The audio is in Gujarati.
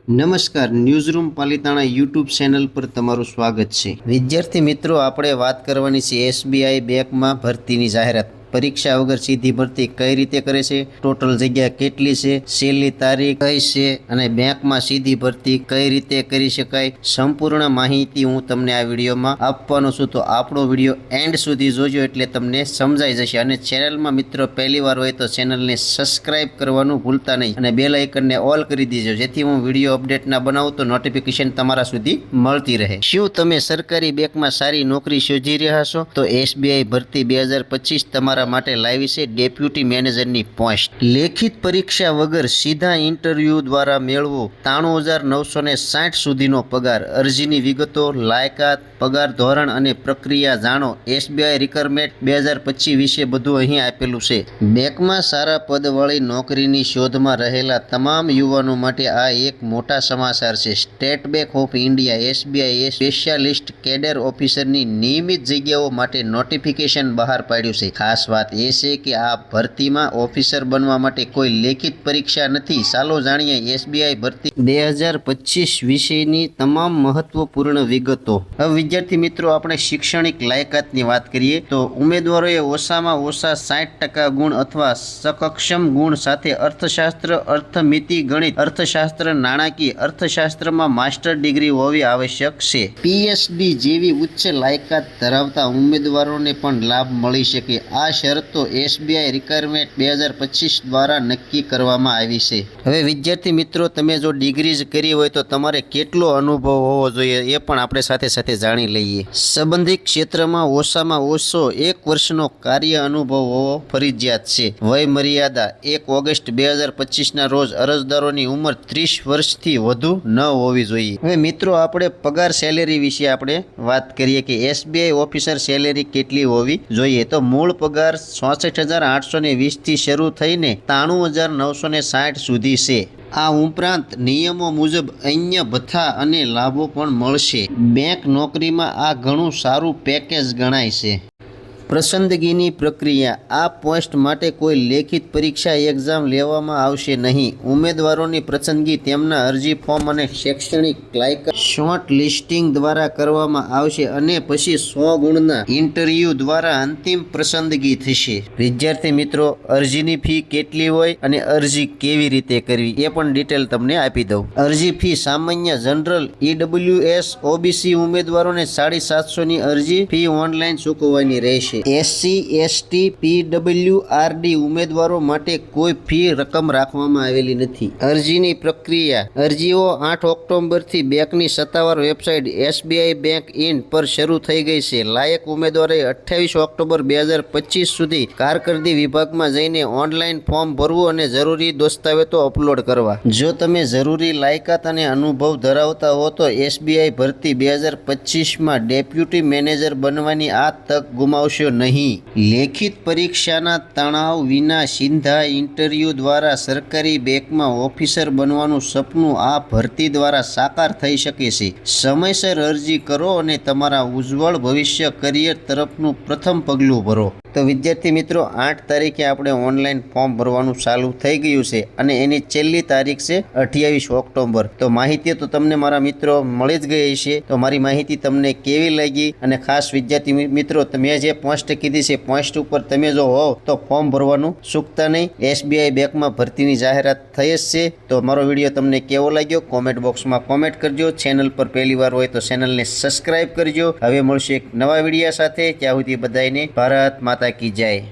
નમસ્કાર, ન્યૂઝરૂમ પાલિતાણા યુટ્યુબ ચેનલ પર તમારું સ્વાગત છે। વિદ્યાર્થી મિત્રો, આપણે વાત કરવાની છે એસબીઆઈ બેંકમાં ભરતીની જાહેરાત। પરીક્ષા વગર સીધી ભરતી કઈ રીતે કરે છે, ટોટલ જગ્યા કેટલી છે, છેલ્લી તારીખ કઈ છે અને બેંકમાં સીધી ભરતી કઈ રીતે કરી શકાય, સંપૂર્ણ માહિતી હું તમને આ વિડીયોમાં આપવાનો છું। તો આપણો વિડીયો એન્ડ સુધી જોજો એટલે તમને સમજાઈ જશે। અને ચેનલમાં મિત્રો પહેલી વાર હોય તો ચેનલને સબસ્ક્રાઇબ કરવાનું ભૂલતા નહીં અને બેલ આઇકનને ઓલ કરી દેજો, જેથી હું વિડીયો અપડેટના બનાવું તો નોટિફિકેશન તમારા સુધી મળતી રહે। શું તમે સરકારી બેંકમાં સારી નોકરી શોધી રહ્યા છો? તો એસબીઆઈ ભરતી 2025 તમારા માટે લાવી છે ડેપ્યુટી મેનેજરની પોસ્ટ। લેખિત પરીક્ષા વગર સીધા ઇન્ટરવ્યુ દ્વારા મેળવો 93,960 સુધીનો પગાર। અરજીની વિગતો, લાયકાત, પગાર ધોરણ અને પ્રક્રિયા જાણો। એસબીઆઈ રિક્રુટમેન્ટ 2025 વિશે બધું અહીં આપેલું છે। બેંકમાં સારા પદવાળી નોકરીની શોધમાં રહેલા તમામ યુવાનો માટે આ એક મોટા સમાચાર છે। State Bank of India SBI specialist cadre ઓફિસરની નિયમિત જગ્યાઓ માટે નોટિફિકેશન બહાર પાડ્યું છે। ખાસ વાત એ છે કે આ ભરતીમાં ઓફિસર બનવા માટે કોઈ લેખિત પરીક્ષા નથી। ચાલો જાણીએ એસબીઆઈ ભરતી 2025 વિશેની તમામ મહત્વપૂર્ણ વિગતો। હવે વિદ્યાર્થી મિત્રો, આપણે શૈક્ષણિક લાયકાતની વાત કરીએ તો ઉમેદવારોએ ઓછામાં ઓછા 60% ગુણ અથવા સક્ષમ ગુણ સાથે અર્થશાસ્ત્ર, અર્થમિતિ, ગણિત, અર્થશાસ્ત્ર, નાણાકીય અર્થશાસ્ત્રમાં માસ્ટર ડિગ્રી હોવી આવશ્યક છે। પીએચડી જેવી ઉચ્ચ લાયકાત ધરાવતા ઉમેદવારોને પણ લાભ મળી શકે। આ શરતો એસબીઆઈ રિક્રુટમેન્ટ 2025 દ્વારા નક્કી કરવામાં આવી છે। હવે વિદ્યાર્થી મિત્રો, તમે જો ડિગ્રી જ કરી હોય તો તમારે કેટલો અનુભવ હોવો જોઈએ એ પણ આપણે સાથે સાથે જાણી લઈએ। સંબંધિત ક્ષેત્રમાં ઓછામાં ઓછો 1 વર્ષનો કાર્ય અનુભવ હોવો ફરજિયાત છે। વય મર્યાદા 1 ઓગસ્ટ 2025ના રોજ અરજદારોની ઉંમર 30 વર્ષથી વધુ ન હોવી જોઈએ। હવે મિત્રો, આપણે પગાર સેલેરી વિશે આપણે વાત કરીએ કે એસબીઆઈ ઓફિસર સેલેરી કેટલી હોવી જોઈએ। તો મૂળ પગાર 64,820 થી શરૂ થઈને 93,960 સુધી છે। આ ઉપરાંત નિયમો મુજબ અન્ય ભથ્થા અને લાભો પણ મળશે। બેંક નોકરીમાં આ ઘણું સારું પેકેજ ગણાય છે। પસંદગીની પ્રક્રિયા: આ પોસ્ટ માટે કોઈ લેખિત પરીક્ષા એક્ઝામ લેવામાં આવશે નહીં। ઉમેદવારોની પસંદગી તેમના અરજી ફોર્મ અને શૈક્ષણિક લાયકાત શોર્ટ લિસ્ટિંગ દ્વારા કરવામાં આવશે અને પછી 100 ગુણના ઇન્ટરવ્યુ દ્વારા અંતિમ પસંદગી થશે। વિદ્યાર્થી મિત્રો, અરજીની ફી કેટલી હોય અને અરજી કેવી રીતે કરવી એ પણ ડિટેલ તમને આપી દઉં। અરજી ફી: સામાન્ય, જનરલ, ઈડબ્લ્યુએસ, ઓબીસી ઉમેદવારોને 750ની અરજી ફી ઓનલાઈન ચૂકવવાની રહેશે। એસસી, એસટી, પીડબ્લ્યુઆરડી ઉમેદવારો માટે કોઈ ફી રકમ રાખવામાં આવેલી નથી। અરજીની પ્રક્રિયા: અરજીઓ 8 ઓક્ટોબરથી બેંકની સત્તાવાર વેબસાઇટ એસબીઆઈ બેંક ઇન પર શરૂ થઈ ગઈ છે। લાયક ઉમેદવારોએ 28 ઓક્ટોબર 2025 સુધી કારકિર્દી વિભાગમાં જઈને ઓનલાઈન ફોર્મ ભરવું અને જરૂરી દસ્તાવેજો અપલોડ કરવા। જો તમે જરૂરી લાયકાત અને અનુભવ ધરાવતા હો તો એસબીઆઈ ભરતી 2025માં ડેપ્યુટી મેનેજર બનવાની આ તક ગુમાવશો નહીં। લેખિત પરીક્ષાના તણાવ વિના સીધા ઇન્ટરવ્યુ દ્વારા સરકારી બેંકમાં ઓફિસર બનવાનું સપનું આ ભરતી દ્વારા સાકાર થઈ શકે છે। સમયસર અરજી કરો અને તમારા ઉજ્જવળ ભવિષ્ય કરિયર તરફનું પ્રથમ પગલું ભરો। તો વિદ્યાર્થી મિત્રો, 8 તારીખે આપણે ઓનલાઈન ફોર્મ ભરવાનું ચાલુ થઈ ગયું છે અને એની છેલ્લી તારીખ છે 28 ઓક્ટોબર। તો માહિતી તો તમને મારા મિત્રો મળી જ ગઈ છે। તો મારી માહિતી તમને કેવી લાગી? અને ખાસ વિદ્યાર્થી મિત્રો, તમે જે પોસ્ટ કીધી છે પોસ્ટ ઉપર તમે જો હોવ તો ફોર્મ ભરવાનું ચૂકતા નહીં। એસબીઆઈ બેંકમાં ભરતીની જાહેરાત થઈ જ છે। તો મારો વિડીયો તમને કેવો લાગ્યો કોમેન્ટ બોક્સમાં કોમેન્ટ કરજો। ચેનલ પર પહેલી વાર હોય તો ચેનલને સબસ્ક્રાઇબ કરજો। હવે મળશે એક નવા વિડીયો સાથે। ત્યાં સુધી બધાને ભારત માતા કી જય।